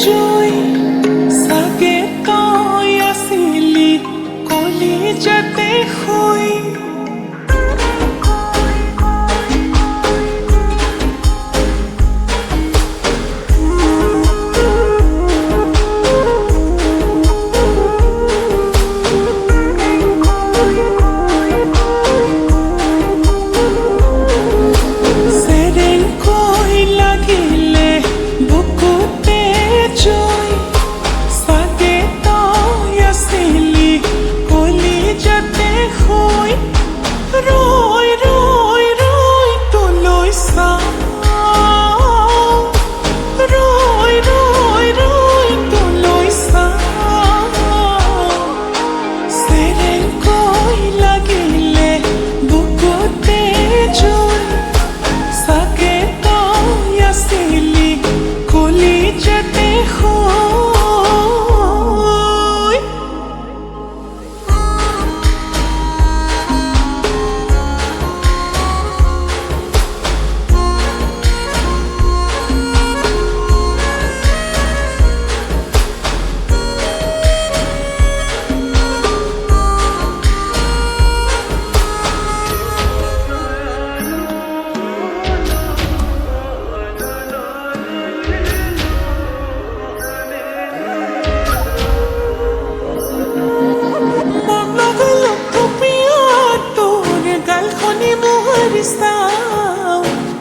জুই চাগে তই আছিলি কলিজাতে শুই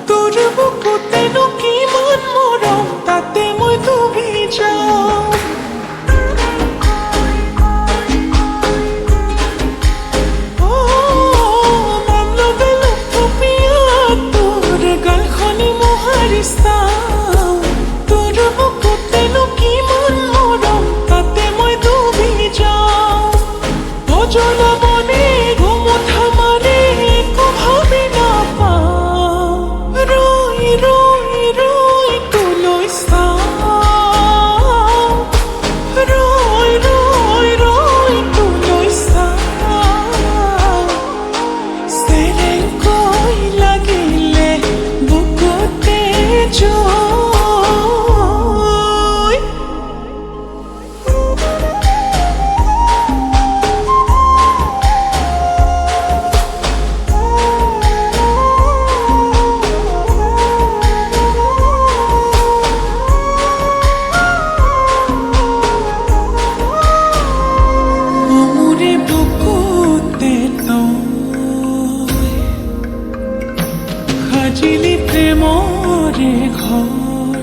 তোৰ বুকুতেনো কিমান মৰম তাতে মই ডুবি যাওঁ মন লগে লগ থপিয়া তোৰ গালখনি মোহাৰি চাওঁ তোৰ বুকুতেনো কিমান মৰম তাতে মই ডুবি যাওঁ ভজনা মনে ঘুমুঠা মাৰে একো ভাবি সাজিলি প্ৰেমৰে ঘৰ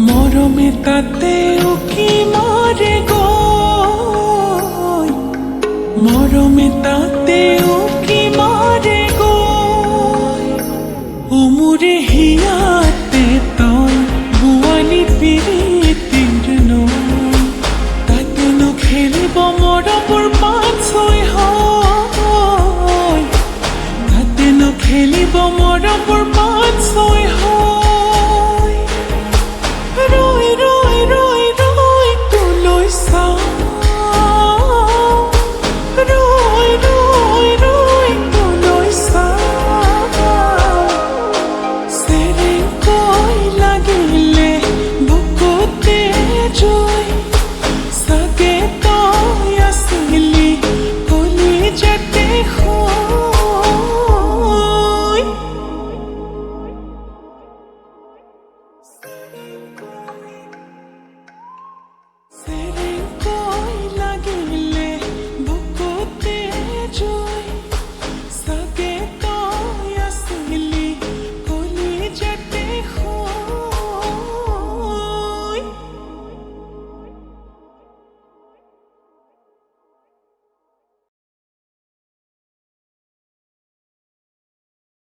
মৰমে তাতে উকি মাৰে গৈ মৰমে তাতে উকি মাৰে গৈ মোৰে হিয়াতে তই বোৱালি পিৰিতিৰ নৈ তাতে নখেলিব মৰমৰ পাত ছয় হয় তাতে নখেলিব মৰমৰ পাত ছয় হয় ৰৈ ৰৈ ৰৈ ৰৈ তোলৈ চাওঁ ৰৈ ৰৈ ৰৈ তোলৈ চাওঁ চেৰেংকৈ লাগিলে বুকুতে জুই চাগে তই আছিলি কলিজাতে শুই